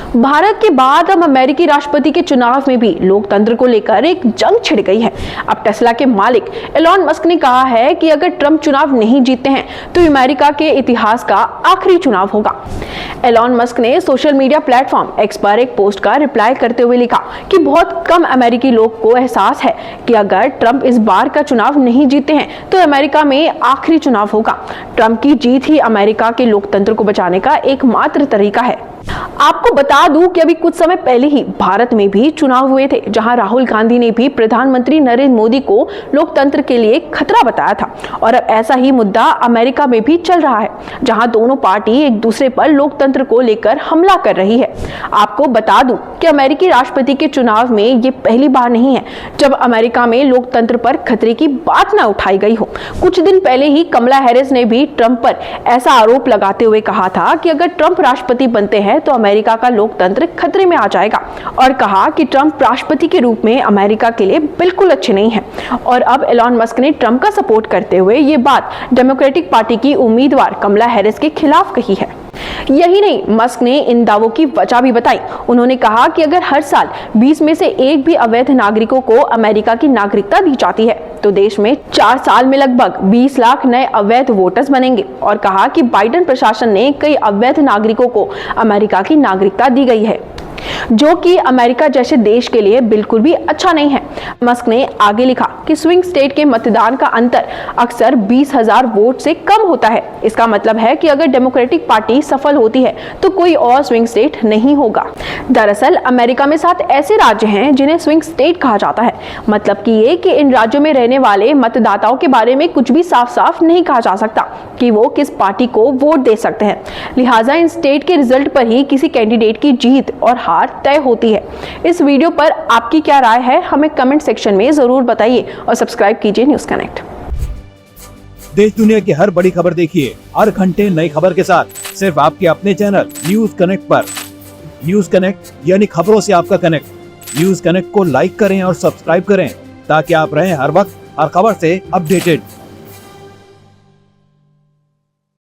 भारत के बाद अब अमेरिकी राष्ट्रपति के चुनाव में भी लोकतंत्र को लेकर एक जंग छिड़ गई है। अब टेस्ला के मालिक एलॉन मस्क ने कहा है कि अगर ट्रंप चुनाव नहीं जीतते हैं तो अमेरिका के इतिहास का आखिरी चुनाव होगा। एलॉन मस्क ने सोशल मीडिया प्लेटफॉर्म एक्स पर एक पोस्ट का रिप्लाई करते हुए लिखा कि बहुत कम अमेरिकी लोग को एहसास है कि अगर ट्रंप इस बार का चुनाव नहीं जीतते हैं तो अमेरिका में आखिरी चुनाव होगा। ट्रंप की जीत ही अमेरिका के लोकतंत्र को बचाने का एकमात्र तरीका है। आपको बता दूं कि अभी कुछ समय पहले ही भारत में भी चुनाव हुए थे, जहां राहुल गांधी ने भी प्रधानमंत्री नरेंद्र मोदी को लोकतंत्र के लिए खतरा बताया था। और अब ऐसा ही मुद्दा अमेरिका में भी चल रहा है, जहां दोनों पार्टी एक दूसरे पर लोकतंत्र को लेकर हमला कर रही है। आपको बता दूं कि अमेरिकी राष्ट्रपति के चुनाव में ये पहली बार नहीं है जब अमेरिका में लोकतंत्र पर खतरे की बात न उठाई गई हो। कुछ दिन पहले ही कमला हैरिस ने भी ट्रंप पर ऐसा आरोप लगाते हुए कहा था कि अगर ट्रंप राष्ट्रपति बनते हैं तो अमेरिका का लोकतंत्र खतरे में आ जाएगा, और कहा कि ट्रंप राष्ट्रपति के रूप में अमेरिका के लिए बिल्कुल अच्छे नहीं है। और अब एलॉन मस्क ने ट्रंप का सपोर्ट करते हुए ये बात डेमोक्रेटिक पार्टी की उम्मीदवार कमला हैरिस के खिलाफ कही है। यही नहीं, मस्क ने इन दावों की वजह भी बताई। उन्होंने कहा कि अगर हर साल 20 में से एक भी अवैध नागरिकों को अमेरिका की नागरिकता दी जाती है तो देश में 4 साल में लगभग 20 लाख नए अवैध वोटर्स बनेंगे। और कहा कि बाइडेन प्रशासन ने कई अवैध नागरिकों को अमेरिका की नागरिकता दी गई है, जो कि अमेरिका जैसे देश के लिए बिल्कुल भी अच्छा नहीं है। मस्क ने आगे लिखा कि स्विंग स्टेट के मतदान का अंतर अक्सर 20,000 वोट से कम होता है। इसका मतलब है कि अगर डेमोक्रेटिक पार्टी सफल होती है तो कोई और स्विंग स्टेट नहीं होगा। दरअसल अमेरिका में 7 ऐसे राज्य हैं जिन्हें स्विंग स्टेट कहा जाता है। मतलब कि ये कि इन राज्यों में रहने वाले मतदाताओं के बारे में कुछ भी साफ साफ नहीं कहा जा सकता कि वो किस पार्टी को वोट दे सकते हैं। लिहाजा इन स्टेट के रिजल्ट पर ही किसी कैंडिडेट की जीत और हार तय होती है। इस वीडियो पर आपकी क्या राय है, हमें कमेंट सेक्शन में जरूर बताइए और सब्सक्राइब कीजिए न्यूज कनेक्ट। देश दुनिया की हर बड़ी खबर देखिए हर घंटे नई खबर के साथ सिर्फ आपके अपने चैनल न्यूज कनेक्ट पर। न्यूज कनेक्ट यानी खबरों से आपका कनेक्ट। न्यूज कनेक्ट को लाइक करें और सब्सक्राइब करें ताकि आप रहें हर वक्त हर खबर से अपडेटेड।